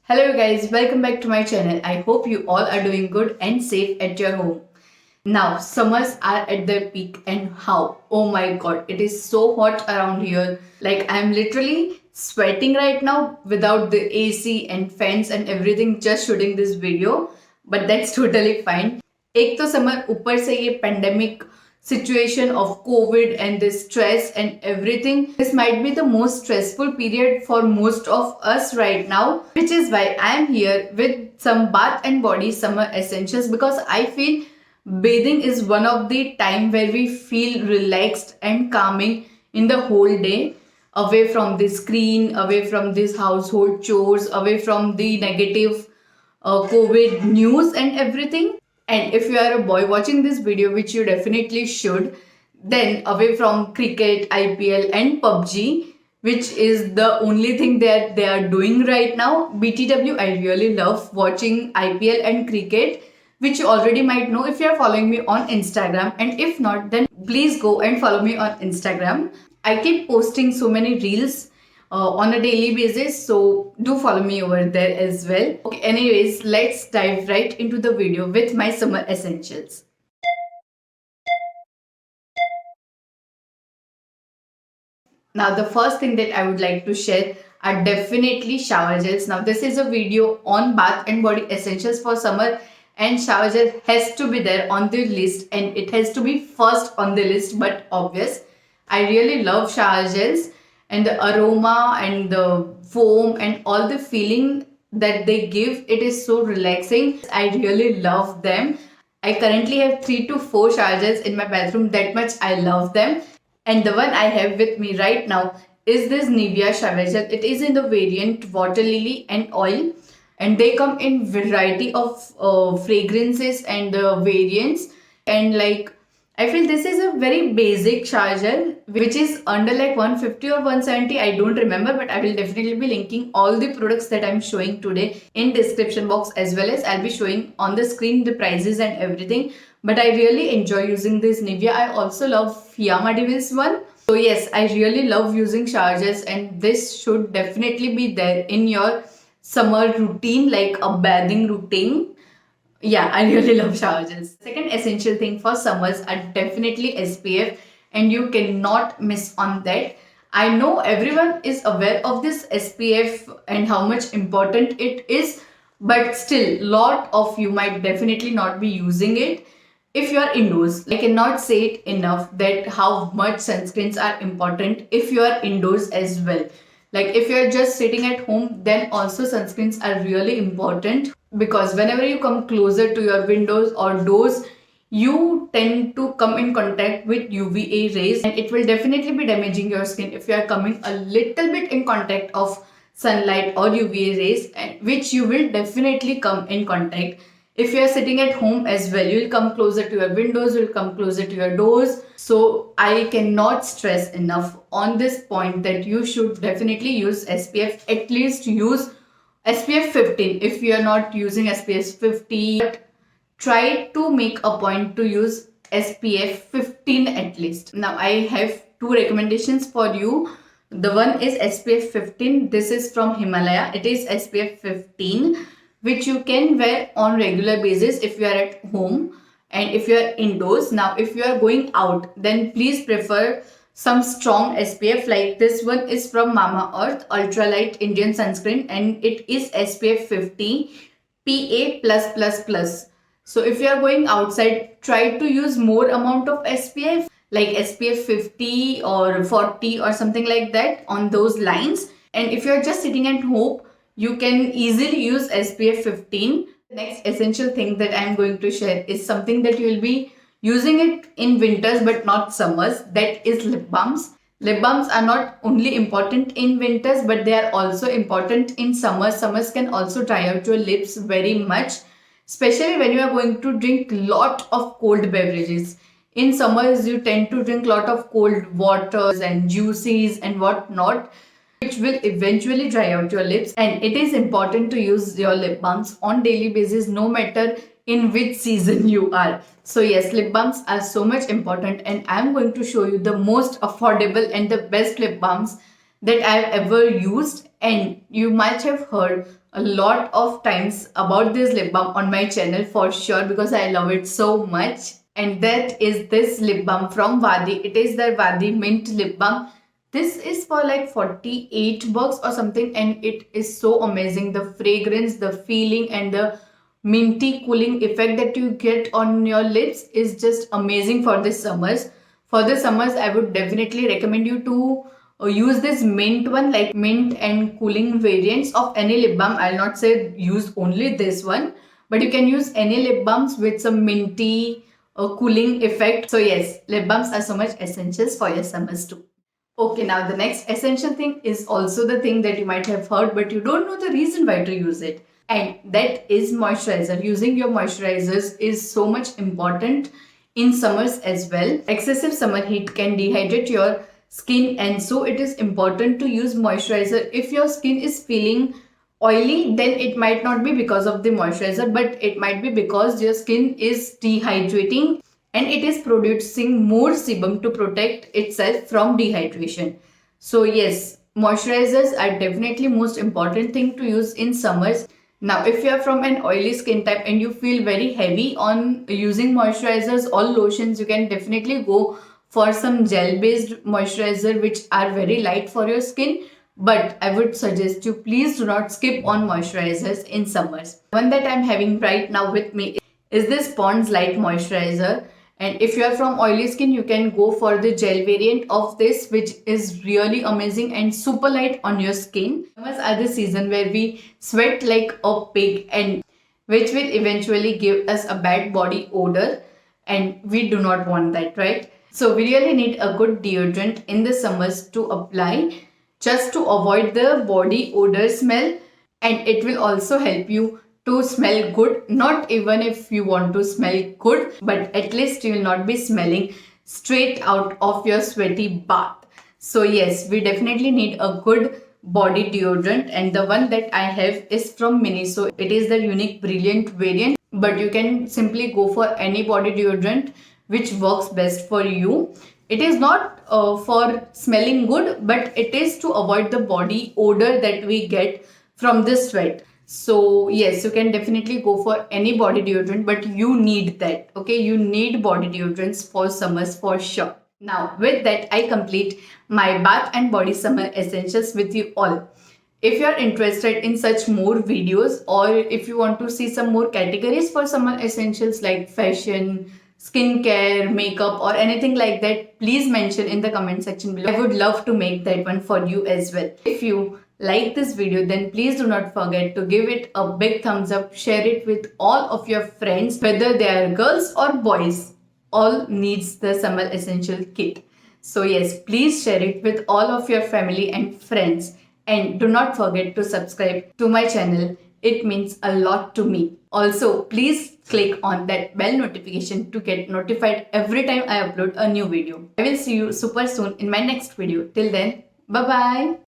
Hello guys, welcome back to my channel. I hope you all are doing good and safe at your home. Now, summers are at their peak and how? Oh my god, it is so hot around here. Like I'm literally sweating right now without the AC and fans and everything just shooting this video. But that's totally fine. एक तो summer ऊपर से ये pandemic situation of COVID and this stress and everything. This might be the most stressful period for most of us right now, which is why I am here with some bath and body summer essentials because I feel bathing is one of the time where we feel relaxed and calming in the whole day, away from the screen, away from these household chores, away from the negative COVID news and everything. And if you are a boy watching this video, which you definitely should, then away from cricket, IPL, and PUBG, which is the only thing that they are doing right now. BTW, I really love watching IPL and cricket, which you already might know if you are following me on Instagram. And if not, then please go and follow me on Instagram. I keep posting so many reels on a daily basis, so do follow me over there as well. Okay, anyways, let's dive right into the video with my summer essentials. Now, the first thing that I would like to share are definitely shower gels. Now, this is a video on bath and body essentials for summer, and shower gel has to be there on the list, and it has to be first on the list. But obvious, I really love shower gels, and the aroma and the foam and all the feeling that they give, it is so relaxing. I really love them. I currently have 3 to 4 shower gels in my bathroom. That much I love them. And the one I have with me right now is this Nivea shower gel. It is in the variant water lily and oil, and they come in variety of fragrances and variants. And like I feel this is a very basic shower gel which is under like 150 or 170. I don't remember, but I will definitely be linking all the products that I'm showing today in description box, as well as I'll be showing on the screen the prices and everything. But I really enjoy using this Nivea. I also love Fiamma Devil's one. So yes, I really love using shower gels, and this should definitely be there in your summer routine, like a bathing routine. Yeah, I really love shower gels. Second essential thing for summers are definitely SPF, and you cannot miss on that. I know everyone is aware of this SPF and how much important it is, but still, lot of you might definitely not be using it if you are indoors. I cannot say it enough that how much sunscreens are important if you are indoors as well. Like if you're just sitting at home, then also sunscreens are really important, because whenever you come closer to your windows or doors, you tend to come in contact with UVA rays, and it will definitely be damaging your skin if you are coming a little bit in contact of sunlight or UVA rays, which you will definitely come in contact. If you are sitting at home as well, you will come closer to your windows, you will come closer to your doors. So I cannot stress enough on this point that you should definitely use SPF. At least use SPF 15 if you are not using SPF 50. But try to make a point to use SPF 15 at least. Now I have 2 recommendations for you. The one is SPF 15. This is from Himalaya. It is SPF 15, which you can wear on regular basis if you are at home and if you are indoors. Now if you are going out, then please prefer some strong SPF. Like this one is from Mamaearth Ultralight Indian Sunscreen, and it is SPF 50 PA+++. So if you are going outside, try to use more amount of SPF, like SPF 50 or 40 or something like that, on those lines. And if you are just sitting at home, you can easily use SPF 15. The next essential thing that I am going to share is something that you will be using it in winters but not summers. That is lip balms. Lip balms are not only important in winters, but they are also important in summers. Summers can also dry out your lips very much, especially when you are going to drink lot of cold beverages. In summers, you tend to drink lot of cold waters and juices and whatnot, which will eventually dry out your lips. And it is important to use your lip balms on daily basis, no matter in which season you are. So yes, lip balms are so much important, and I'm going to show you the most affordable and the best lip balms that I've ever used. And you might have heard a lot of times about this lip balm on my channel for sure, because I love it so much. And that is this lip balm from Wadi. It is the Wadi Mint Lip Balm. This is for like 48 bucks or something, and it is so amazing. The fragrance, the feeling, and the minty cooling effect that you get on your lips is just amazing for the summers. For the summers, I would definitely recommend you to use this mint one, like mint and cooling variants of any lip balm. I'll not say use only this one, but you can use any lip balms with some minty cooling effect. So yes, lip balms are so much essentials for your summers too. Okay, now the next essential thing is also the thing that you might have heard, but you don't know the reason why to use it. And that is moisturizer. Using your moisturizers is so much important in summers as well. Excessive summer heat can dehydrate your skin, and so it is important to use moisturizer. If your skin is feeling oily, then it might not be because of the moisturizer, but it might be because your skin is dehydrating and it is producing more sebum to protect itself from dehydration. So yes, moisturizers are definitely most important thing to use in summers. Now, if you are from an oily skin type and you feel very heavy on using moisturizers or lotions, you can definitely go for some gel based moisturizer which are very light for your skin. But I would suggest you please do not skip on moisturizers in summers. One that I'm having right now with me is this Pond's Light Moisturizer. And if you are from oily skin, you can go for the gel variant of this, which is really amazing and super light on your skin. Summers are the season where we sweat like a pig, and which will eventually give us a bad body odor, and we do not want that, right? So we really need a good deodorant in the summers to apply just to avoid the body odor smell, and it will also help you to smell good. Not even if you want to smell good, but at least you will not be smelling straight out of your sweaty bath. So yes, we definitely need a good body deodorant, and the one that I have is from Miniso. It is the Unique Brilliant variant, but you can simply go for any body deodorant which works best for you. It is not for smelling good, but it is to avoid the body odor that we get from the sweat. So yes, you can definitely go for any body deodorant, but you need that. Okay, you need body deodorants for summers for sure. Now with that, I complete my bath and body summer essentials with you all. If you are interested in such more videos, or if you want to see some more categories for summer essentials like fashion, skincare, makeup, or anything like that, please mention in the comment section below. I would love to make that one for you as well. If you like this video, then please do not forget to give it a big thumbs up. Share it with all of your friends, whether they are girls or boys. All needs the summer essential kit. So yes, please share it with all of your family and friends. And do not forget to subscribe to my channel. It means a lot to me. Also, please click on that bell notification to get notified every time I upload a new video. I will see you super soon in my next video. Till then, bye bye.